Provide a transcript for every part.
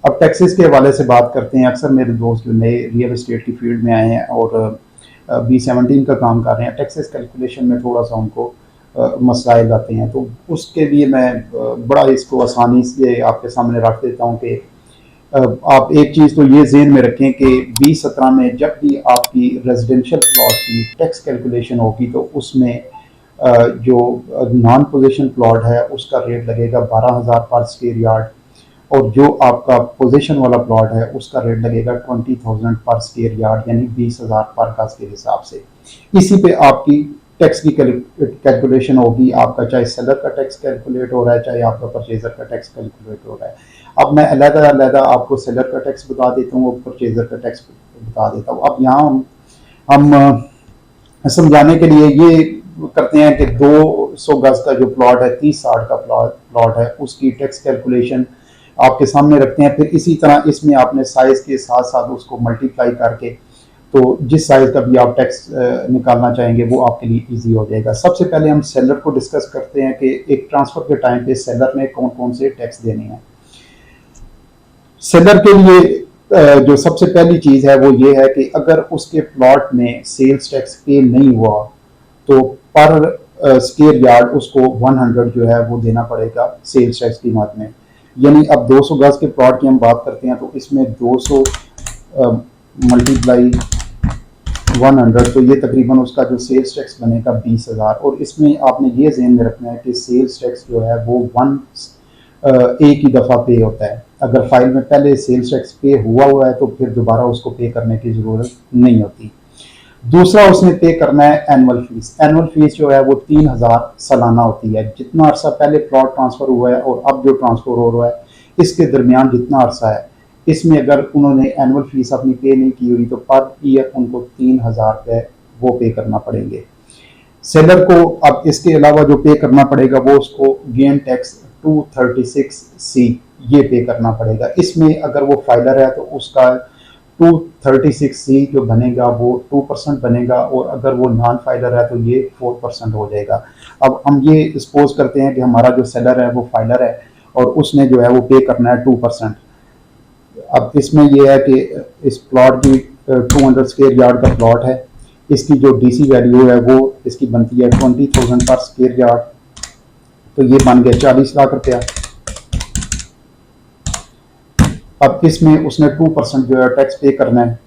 अब टैक्सेस के हवाले से बात करते हैं। अक्सर मेरे दोस्त जो नए रियल एस्टेट की फील्ड में आए हैं और B17 का काम कर रहे हैं, टैक्सेस कैलकुलेशन में थोड़ा सा उनको मसाइल आते हैं, तो उसके लिए मैं बड़ा इसको आसानी से आपके सामने रख देता हूँ कि आप एक चीज़ तो ये ज़हन में रखें कि 2017 में जब भी आपकी रेजिडेंशियल प्लॉट की टैक्स कैलकुलेशन होगी तो उसमें जो नॉन पोजीशन प्लॉट है उसका रेट लगेगा 12,000 पर स्क्वायर यार्ड, और जो आपका पोजीशन वाला प्लॉट है उसका रेट लगेगा 20,000 पर स्क्वायर यार्ड, यानी 20,000 पर गज के हिसाब से। इसी पे आपकी टैक्स की कैलकुलेशन होगी। आपका चाहे सेलर का टैक्स कैलकुलेट हो रहा है, चाहे आपका परचेजर का टैक्स कैलकुलेट हो रहा है। अब मैं अलग-अलग आपको सेलर का टैक्स बता देता हूँ और परचेजर का टैक्स बता देता हूँ। अब यहाँ हम समझाने के लिए ये करते हैं कि 200 गज का जो प्लॉट है, 30-60 का प्लॉट है, उसकी टैक्स कैलकुलेशन आपके सामने रखते हैं। फिर इसी तरह इसमें आपने साइज के साथ साथ उसको मल्टीप्लाई करके, तो जिस साइज का भी आप टैक्स निकालना चाहेंगे वो आपके लिए इजी हो जाएगा। सबसे पहले हम सेलर को डिस्कस करते हैं कि एक ट्रांसफर के टाइम पे सेलर ने कौन कौन से टैक्स देने हैं। सेलर के लिए जो सबसे पहली चीज है वो ये है कि अगर उसके प्लॉट में सेल्स टैक्स पे नहीं हुआ तो पर स्क्वायर यार्ड उसको 100 जो है वो देना पड़ेगा सेल्स टैक्स की मद में। यानी अब 200 गज के प्लॉट की हम बात करते हैं तो इसमें 200 मल्टीप्लाई 100, तो ये तकरीबन उसका जो सेल्स टैक्स बनेगा 20,000। और इसमें आपने ये ज़हन में रखना है कि सेल्स टैक्स जो है वो एक ही दफ़ा पे होता है। अगर फाइल में पहले सेल्स टैक्स पे हुआ है तो फिर दोबारा उसको पे करने की ज़रूरत नहीं होती। दूसरा उसने पे करना है एनुअल फीस। एनुअल फीस जो है वो 3,000 सालाना होती है। जितना अरसा पहले प्लॉट ट्रांसफ़र हुआ है और अब जो ट्रांसफ़र हो रहा है इसके दरमियान जितना अरसा है, इसमें अगर उन्होंने एनुअल फीस अपनी पे नहीं की हुई तो पर ईयर उनको 3,000 रुपये वो पे करना पड़ेंगे। सेलर को अब इसके अलावा जो पे करना पड़ेगा वो उसको गेन टैक्स 236C ये पे करना पड़ेगा। इसमें अगर वो फाइलर है तो उसका 236C जो बनेगा वो 2% बनेगा, और अगर वो नॉन फाइलर है तो ये 4% हो जाएगा। अब हम ये सपोज करते हैं कि हमारा जो सेलर है वो फाइलर है और उसने जो है वो पे करना है 2%। अब इसमें ये है कि इस प्लॉट की 200 स्क्वायर यार्ड का प्लॉट है, इसकी जो डीसी वैल्यू है वो इसकी बनती है 20,000 पर स्क्वायर यार्ड, तो ये बन गया 40 लाख रुपया। अब इसमें उसने 2% जो है टैक्स पे करना है,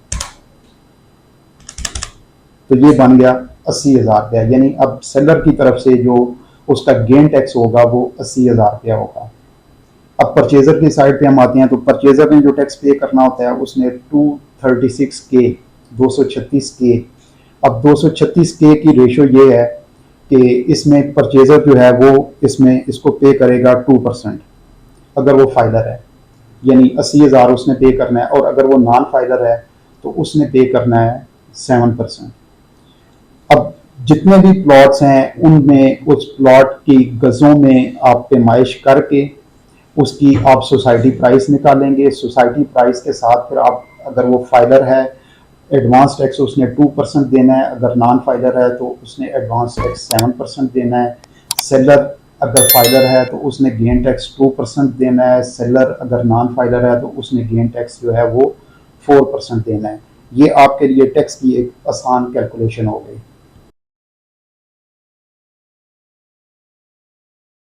तो ये बन गया 80,000 रुपया। यानी अब सेलर की तरफ से जो उसका गेन टैक्स होगा वो 80,000 रुपया होगा। अब परचेजर की साइड पे हम आते हैं तो परचेजर ने जो टैक्स पे करना होता है उसने 236K 236K। अब 236K की रेशो ये है कि इसमें परचेजर जो है वो इसमें इसको पे करेगा 2% अगर वो फाइलर है, यानी 80,000 उसने पे करना है, और अगर वो नॉन फाइलर है तो उसने पे करना है 7%। अब जितने भी प्लॉट्स हैं उनमें उस प्लॉट की गज़ों में आप पैमाइश करके उसकी आप सोसाइटी प्राइस निकालेंगे। सोसाइटी प्राइस के साथ फिर आप, अगर वो फाइलर है, एडवांस टैक्स उसने 2% देना है, अगर नॉन फाइलर है तो उसने एडवांस टैक्स 7% देना है। सेलर अगर फाइलर है तो उसने गेन टैक्स 2% देना है। सेलर अगर नॉन फाइलर है तो उसने गेन टैक्स जो है वो 4% देना है। ये आपके लिए टैक्स की एक आसान कैलकुलेशन हो गई।